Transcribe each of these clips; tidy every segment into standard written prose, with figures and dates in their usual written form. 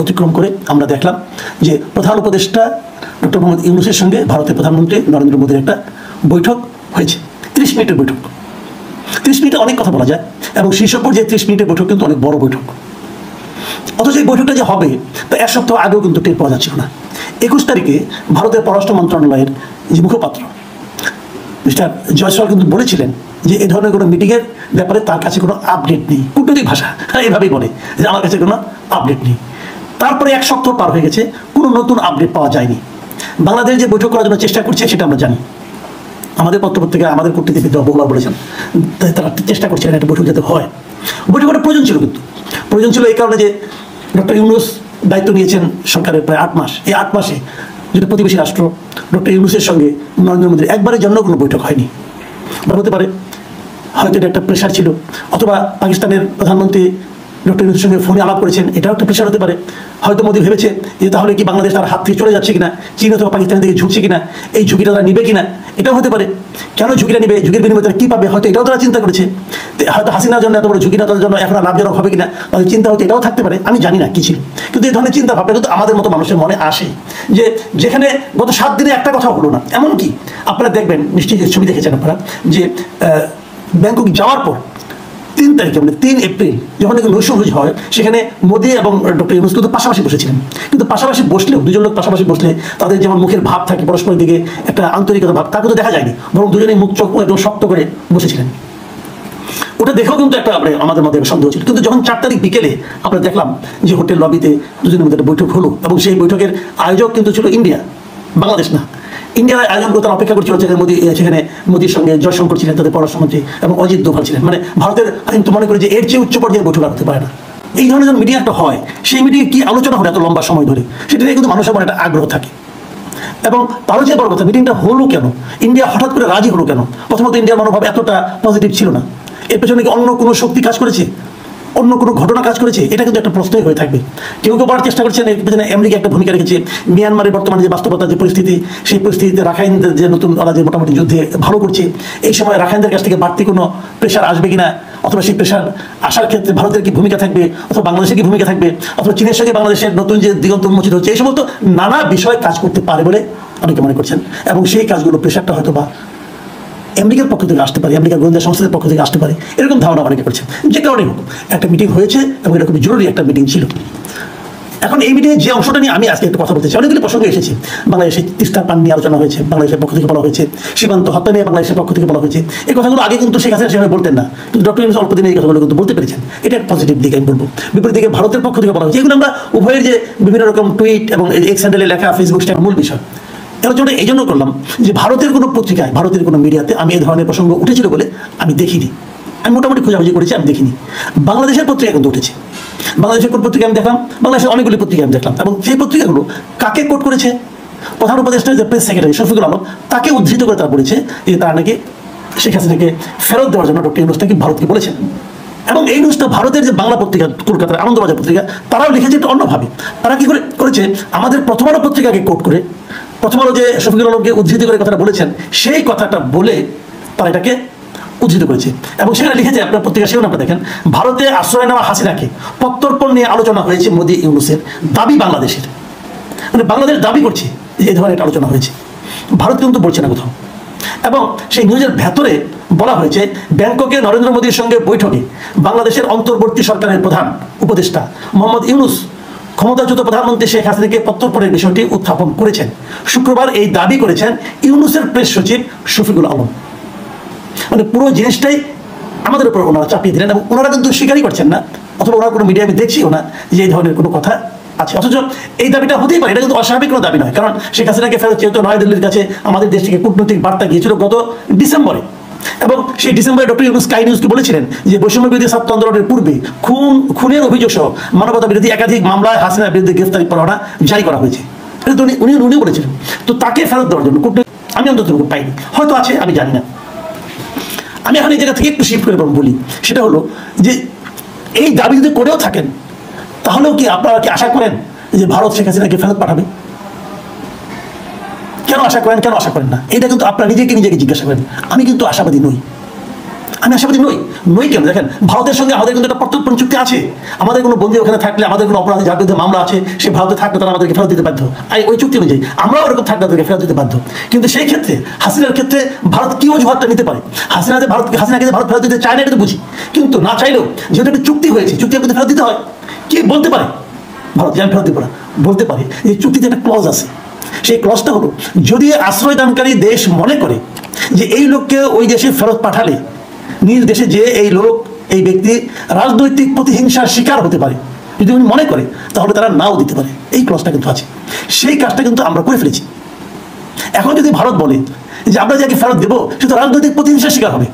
অতিক্রম করে আমরা দেখলাম যে প্রধান উপদেষ্টা ডক্টর মোহাম্মদ ইউনূসের সঙ্গে ভারতের প্রধানমন্ত্রী নরেন্দ্র মোদীর একটা বৈঠক হয়েছে। 30 মিনিটের বৈঠক। 30 মিনিটে অনেক কথা বলা যায় এবং শীর্ষ পর্যায়ে 30 মিনিটের বৈঠক কিন্তু অনেক বড় বৈঠক। অথচ এই বৈঠকটা যে হবে তা এক সপ্তাহ আগেও কিন্তু টের পাওয়া যাচ্ছিল না। 21 তারিখে ভারতের পররাষ্ট্র মন্ত্রণালয়ের যে মুখপাত্র মিস্টার জয়সওয়াল কিন্তু বলেছিলেন যে এই ধরনের কোনো মিটিংয়ের ব্যাপারে তার কাছে কোনো আপডেট নেই। কূটনৈতিক ভাষা এভাবেই বলে যে আমার কাছে কোনো আপডেট নেই। তারপরে এক সপ্তাহ পার হয়ে গেছে, কোনো নতুন আপডেট পাওয়া যায়নি। বাংলাদেশ যে বৈঠক করার জন্য চেষ্টা করছে সেটা আমরা জানি। আমাদের পত্রপত্রিকা, আমাদের কূটনীতিবিদরা বহুবার বলেছেন তারা চেষ্টা করছিলেন একটা বৈঠক যাতে হয়। বৈঠকটা প্রয়োজন ছিল, কিন্তু প্রয়োজন ছিল এই কারণে যে ডক্টর ইউনূস দায়িত্ব নিয়েছেন সরকারের প্রায় 8 মাস। এই 8 মাসে যেটা প্রতিবেশী রাষ্ট্র ডক্টর ইউনূসের সঙ্গে নরেন্দ্র মোদীর একবারের জন্য কোনো বৈঠক হয়নি। বা হতে পারে হয়তো এটা একটা প্রেশার ছিল, অথবা পাকিস্তানের প্রধানমন্ত্রী ডক্টর ইউনূসের সঙ্গে ফোনে আলাপ করেছেন, এটাও একটা প্রেশার হতে পারে। হয়তো মোদী ভেবেছে যে তাহলে কি বাংলাদেশ তার হাত থেকে চলে যাচ্ছে কিনা, চীন অথবা পাকিস্তানের দিকে ঝুঁকছে কিনা, এই ঝুঁকিটা তারা নিবে কিনা, এটাও হতে পারে। কেন ঝুঁকিটা নিবে, ঝুঁকির বিনিময়ে তারা কী পাবে, হয়তো এটাও তারা চিন্তা করেছে। হয়তো হাসিনার জন্য এত বড় ঝুঁকিটা তাদের জন্য এখন লাভজনক হবে কিনা তাদের চিন্তা হচ্ছে, এটাও থাকতে পারে। আমি জানি না কী ছিল, কিন্তু এই ধরনের চিন্তা ভাবনা কিন্তু আমাদের মতো মানুষের মনে আসে যে যেখানে গত 7 দিনে একটা কথা হলো না। এমনকি আপনারা দেখবেন, নিশ্চয়ই ছবি দেখেছেন আপনারা, যে ব্যাংকক যাওয়ার পর 3 তারিখে মানে 3 এপ্রিল যখন থেকে নৈশভোজ হয়, সেখানে মোদী এবং ডক্টর ইউনূস কিন্তু পাশাপাশি বসেছিলেন। কিন্তু পাশাপাশি বসলেও, দুজন লোক পাশাপাশি বসলে তাদের যেমন মুখের ভাব থাকে পরস্পরের দিকে একটা আন্তরিকতা ভাব, তা কিন্তু দেখা যায়নি, বরং দুজনেই মুখ চোখ একদম শক্ত করে বসেছিলেন। ওটা দেখেও কিন্তু একটা আমাদের মধ্যে সন্দেহ ছিল। কিন্তু যখন 4 তারিখ বিকেলে আমরা দেখলাম যে হোটেল লবিতে দুজনের মধ্যে একটা বৈঠক হলো, এবং সেই বৈঠকের আয়োজক কিন্তু ছিল ইন্ডিয়া, বাংলাদেশ না। ইন্ডিয়ার আয়োজন করে তারা অপেক্ষা করছিল, সেখানে মোদীর সঙ্গে জয়শঙ্কর ছিলেন তাদের পররাষ্ট্রমন্ত্রী, এবং অজিত দোভাল ছিলেন। মানে ভারতের, আমি তো মনে করি যে এর চেয়ে উচ্চ পর্যায়ের বৈঠক হতে পারে না। এই ধরনের যখন মিডিয়া একটা হয়, সেই মিডিয়ায় কি আলোচনা হলো এত লম্বা সময় ধরে, সেটা নিয়ে কিন্তু মানুষের মনে একটা আগ্রহ থাকে। এবং তারও যে বড় কথা, মিটিংটা হলো কেন, ইন্ডিয়া হঠাৎ করে রাজি হলো কেন? প্রথমত ইন্ডিয়ার মনোভাব এতটা পজিটিভ ছিল না। এর পেছনে কি অন্য কোনো শক্তি কাজ করেছে, অন্য কোনো ঘটনা কাজ করেছে? এটা কিন্তু একটা প্রশ্নই হয়ে থাকবে। কেউ কেউ বলার চেষ্টা করছেন এর পেছনে আমেরিকা একটা ভূমিকা রেখেছে। মিয়ানমারের বর্তমানে যে বাস্তবতা, যে পরিস্থিতি, সেই পরিস্থিতিতে রাখাইনদের যে নতুন ওরা যে মোটামুটি যুদ্ধে ভালো করছে, এই সময় রাখাইনদের কাছ থেকে বাড়তি কোনো প্রেশার আসবে কিনা, অথবা সেই প্রেশার আসার ক্ষেত্রে ভারতের কি ভূমিকা থাকবে, অথবা বাংলাদেশের কি ভূমিকা থাকবে, অথবা চীনের সঙ্গে বাংলাদেশের নতুন যে দিগন্ত উন্মোচিত হচ্ছে, এই সমস্ত নানা বিষয় কাজ করতে পারে বলে অনেকে মনে করছেন। এবং সেই কাজগুলো, প্রেশারটা হয়তো বা আমেরিকার পক্ষ থেকে আসতে পারে, আমেরিকার গোয়েন্দা সংস্থার পক্ষ থেকে আসতে পারে, এরকম ধারণা অনেকে করছেন। যে কারণেই হোক, একটা মিটিং হয়েছে এবং এটা খুব জরুরি একটা মিটিং ছিল। এখন এই মিটিংয়ে যে অংশটা নিয়ে আমি আজকে একটু কথা বলতে চাই, অনেকগুলি প্রসঙ্গে এসেছি। বাংলাদেশের তিস্তা পান নিয়ে আলোচনা হয়েছে, বাংলাদেশের পক্ষ থেকে বলা হয়েছে। সীমান্ত হত্যা নিয়ে বাংলাদেশের পক্ষ থেকে বলা হয়েছে। এই কথাগুলো আগে কিন্তু শেখ হাসিনা সেভাবে বলতেন না, কিন্তু ডক্টর ইউনূস অল্প দিনে এই কথাগুলো কিন্তু বলতে পেরেছেন। এটা একটা পজিটিভ দিক আমি বলবো। বিপরীত দিকে ভারতের পক্ষ থেকে বলা হয়েছে, এগুলো আমরা উভয়ের যে বিভিন্ন রকম টুইট এবং এক্স হ্যান্ডেলে লেখা, ফেসবুক স্ট্যাটাস মূল বিষয়। আলোচনাটা এই জন্য করলাম যে ভারতের কোনো পত্রিকায়, ভারতের কোনো মিডিয়াতে আমি এই ধরনের প্রসঙ্গ উঠেছিল বলে আমি দেখিনি। আমি মোটামুটি খোঁজাখুঁজি করেছি, আমি দেখিনি। বাংলাদেশের পত্রিকা কিন্তু উঠেছে। বাংলাদেশের কোন পত্রিকা আমি দেখলাম, বাংলাদেশের অনেকগুলি পত্রিকা আমি দেখলাম। এবং সেই পত্রিকাগুলো কাকে কোট করেছে? প্রধান উপদেষ্টার যে প্রেস সেক্রেটারি শফিকুল আলম, তাকে উদ্ধৃত করে তারা বলেছে যে তারা নাকি শেখ হাসিনাকে ফেরত দেওয়ার জন্য ডক্টর ইউনূস নাকি ভারতকে বলেছেন। এবং এই নিউজটা ভারতের যে বাংলা পত্রিকা, কলকাতার আনন্দবাজার পত্রিকা, তারাও লিখেছে এটা অন্যভাবে। তারা কি করেছে, আমাদের প্রথম আলো পত্রিকাকে কোট করে, প্রথম আলো যে শফিকুল আলমকে উদ্ধৃতি করে কথাটা বলেছেন, সেই কথাটা বলে তারা এটাকে উদ্ধৃত করেছে। এবং সেখানে লিখেছে, আপনার পত্রিকা সেখানে আপনারা দেখেন, ভারতে আশ্রয় নেওয়া হাসিনাকে প্রত্যর্পণ নিয়ে আলোচনা হয়েছে মোদী ইউনূসের দাবি বাংলাদেশের। মানে বাংলাদেশ দাবি করছে যে এই ধরনের একটা আলোচনা হয়েছে, ভারত কিন্তু বলছে না কোথাও। এবং সেই নিউজের ভেতরে বলা হয়েছে, ব্যাংককে নরেন্দ্র মোদীর সঙ্গে বৈঠকে বাংলাদেশের অন্তর্বর্তী সরকারের প্রধান উপদেষ্টা মোহাম্মদ ইউনূস ক্ষমতাচ্যুত প্রধানমন্ত্রী শেখ হাসিনাকে প্রত্যর্পণের বিষয়টি উত্থাপন করেছেন। শুক্রবার এই দাবি করেছেন ইউনূসের প্রেস সচিব শফিকুল আলম। মানে পুরো জিনিসটাই আমাদের উপর ওনারা চাপিয়ে দিলেন, এবং ওনারা কিন্তু স্বীকারই করছেন না, অথবা ওনার কোনো মিডিয়া আমি দেখছিও না যে এই ধরনের কোনো কথা আছে। অথচ এই দাবিটা হতেই পারে, এটা কিন্তু অস্বাভাবিক কোনো দাবি নয়। কারণ শেখ হাসিনাকে ফেরত যেহেতু নয়াদিল্লির কাছে আমাদের দেশ থেকে কূটনৈতিক বার্তা গিয়েছিল গত ডিসেম্বরে, এবং সেই ডিসেম্বরে ডক্টর ইউনূস স্কাই নিউজকে বলেছিলেন যে বৈষম্য বিরোধী ছাত্র আন্দোলনের পূর্বে খুনের অভিযোগ সহ মানবতা বিরোধী একাধিক মামলায় হাসিনার বিরুদ্ধে গ্রেফতারি পরোয়ানা জারি করা হয়েছে। এটা তো উনি বলেছিলেন। তো তাকে ফেরত দেওয়ার জন্য আমি অন্তত পাইনি, হয়তো আছে, আমি জানি না। আমি এখন এই জায়গা থেকে একটু শিফট করে বলি, সেটা হলো যে এই দাবি যদি করেও থাকেন, তাহলেও কি আপনারা কি আশা করেন যে ভারত শেখ হাসিনাকে ফেরত পাঠাবে? কেন আশা করেন, কেন আশা করেন না? এটা কিন্তু আপনারা নিজেকে জিজ্ঞাসা করেন। আমি কিন্তু আশাবাদী নই। আমি আশাবাদী নই কেন? দেখেন, ভারতের সঙ্গে আমাদের কিন্তু একটা প্রত্যর্পণ চুক্তি আছে। আমাদের কোনো বন্দী ওখানে থাকলে, আমাদের কোনো অপরাধী যার বিরুদ্ধে মামলা আছে, সে ভারতে থাকলে তারা আমাদেরকে ফেরত দিতে বাধ্য। ওই চুক্তি অনুযায়ী আমরাও ওরকম থাকলে তাদেরকে ফেরত দিতে বাধ্য। কিন্তু সেই ক্ষেত্রে হাসিনার ক্ষেত্রে ভারত কি অজুহাতটা নিতে পারে? হাসিনাকে ভারত ফেরত দিতে চায় না, এটা তো বুঝি। কিন্তু না চাইলেও যেহেতু একটা চুক্তি হয়েছে, চুক্তি কিন্তু ফেরত দিতে হয়। কি বলতে পারে ভারত যে আমি ফেরত দিব না? বলতে পারে যে চুক্তিতে একটা ক্লজ আছে। সেই ক্লজটা হলো, যদি আশ্রয়দানকারী দেশ মনে করে যে এই লোককে ওই দেশে ফেরত পাঠালে নিজ দেশে যে এই ব্যক্তি রাজনৈতিক প্রতিহিংসার শিকার হতে পারে, যদি উনি মনে করে, তাহলে তারা নাও দিতে পারে। এই ক্লজটা কিন্তু আছে। সেই কাজটা কিন্তু আমরা করে ফেলেছি। এখন যদি ভারত বলে যে আমরা যাকে ফেরত দেবো সে তো রাজনৈতিক প্রতিহিংসার শিকার হবে,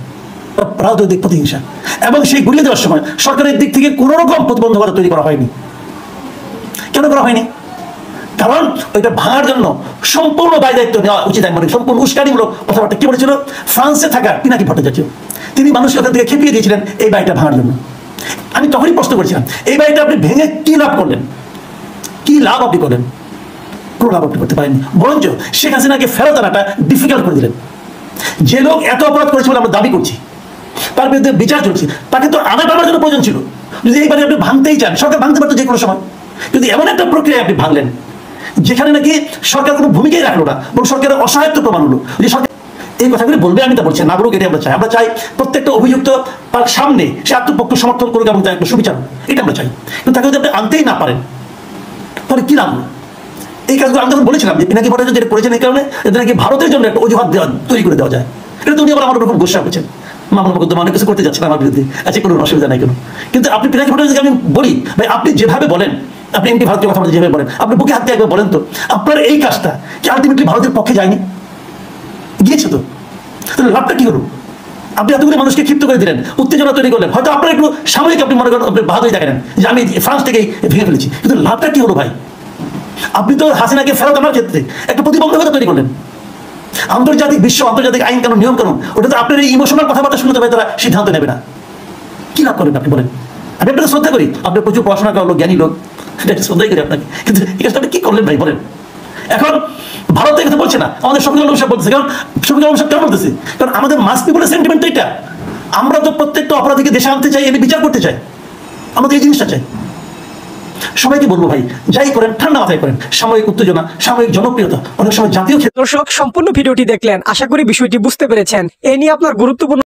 রাজনৈতিক প্রতিহিংসা, এবং সেই গুলিয়ে দেওয়ার সময় সরকারের দিক থেকে কোনো রকম প্রতিবন্ধকতা তৈরি করা হয়নি। কেন করা হয়নি? কারণ ওইটা ভাঙার জন্য সম্পূর্ণ দায় দায়িত্ব নেওয়া উচিত। আমি মনে করি সম্পূর্ণ উস্কানিমূলক কথাবার্তা কি বলেছিল ফ্রান্সে থাকা পিনাকি ভট্টাচার্য, তিনি মানুষকে ওখান থেকে খেপিয়ে দিয়েছিলেন এই বাড়িটা ভাঙার জন্য। আমি তখনই প্রশ্ন করেছিলাম, এই বাড়িটা আপনি ভেঙে কি লাভ করলেন? কি লাভ আপনি করলেন? কোনো লাভ আপনি করতে পারেননি। বরঞ্চ শেখ হাসিনাকে ফেরত আনাটা ডিফিকাল্ট করে দিলেন। যে লোক এত অপরাধ করেছে বলে আমরা দাবি করছি, তার বিরুদ্ধে বিচার চলছে, তাকে তো আনার জন্য প্রয়োজন ছিল। যদি এই বাড়ি আপনি ভাঙতেই চান, সরকার ভাঙতে পারতো যে কোনো সময়। কিন্তু এমন একটা প্রক্রিয়া আপনি ভাঙলেন যেখানে নাকি সরকার কোনো ভূমিকাই রাখলো না, এবং সরকারের অসহায়ত্ব প্রমাণ হলো। যে সরকার এই কথাগুলি বলবে, আমি তা বলছি না, বলুক, এটাই আমরা চাই। আমরা চাই প্রত্যেকটা অভিযুক্ত তার সামনে সে আত্মপক্ষ সমর্থন করুক এবং তার একটা সুবিচার, এটা আমরা চাই। কিন্তু তাকে যদি আপনি আনতেই না পারেন, তাহলে কি লাভ? এই কাজগুলো আমি তখন বলেছিলাম যে পিনাকি ভট্টাচার্য যেটা করেছেন এই কারণে, যাতে নাকি ভারতের জন্য একটা অজুহাত তৈরি করে দেওয়া যায়। এটা তো উনি আবার আমার উপর গোসা করছেন, মামলা মোকদ্দমা অনেক কিছু করতে যাচ্ছেন আমার বিরুদ্ধে, আচ্ছা কোনো অসুবিধা নাই কেন। কিন্তু আপনি পিনাকি ভট্টাচার্যকে আমি বলি, ভাই আপনি যেভাবে বলেন, আপনি এমপি ভারতের কথা বলতে যেভাবে বলেন, আপনি বুকে হাত দিয়ে একবার বলেন তো, আপনার এই কাজটা কি আলটিমেটলি ভারতের পক্ষে যায়নি? গিয়েছে তো। তাহলে লাভটা কি হলো? আপনি এতগুলো মানুষকে ক্ষিপ্ত করে দিলেন, উত্তেজনা তৈরি করলেন, হয়তো আপনার একটু সাময়িক আপনি মনে করেন আপনি বাহাদুরি দেখেন যে আমি ফ্রান্স থেকেই ভেঙে ফেলেছি, কিন্তু লাভটা কি হলো ভাই? আপনি তো হাসিনাকে ফেরত আনার ক্ষেত্রে একটা প্রতিবন্ধকতা তৈরি করলেন। আন্তর্জাতিক আন্তর্জাতিক আইন কানুন, নিয়ম কানুন, ওটা তো আপনার এই ইমোশনাল কথাবার্তা শুনতে হবে, তারা সিদ্ধান্ত নেবে না। কি লাভ করবেন আপনি বলেন? আমি আপনাকে শ্রদ্ধা করি, আপনি প্রচুর পড়াশোনা করা লোক, জ্ঞানী লোক, এটা শ্রদ্ধাই করি আপনাকে, কিন্তু এই কাজটা আপনি কি করলেন ভাই বলেন? এখন ভারত এই কথা বলছে না, আমাদের শফিকুল আলম সাহেব বলতেছে। কারণ শফিকুল আলম সাহেব কেন বলতেছে? কারণ আমাদের মাস পিপলের সেন্টিমেন্ট এটা, আমরা তো প্রত্যেকটা অপরাধীকে দেশে আনতে চাই, এনে বিচার করতে চাই, আমাদের এই জিনিসটা চাই। সবাইকে বলবো ভাই, যাই করেন ঠান্ডা মাথায় করেন। সাময়িক উত্তেজনা, সাময়িক জনপ্রিয়তা অনেক সময় জাতীয় ক্ষেত্রে। দর্শক, সম্পূর্ণ ভিডিওটি দেখলেন, আশা করি বিষয়টি বুঝতে পেরেছেন। এ নিয়ে আপনার গুরুত্বপূর্ণ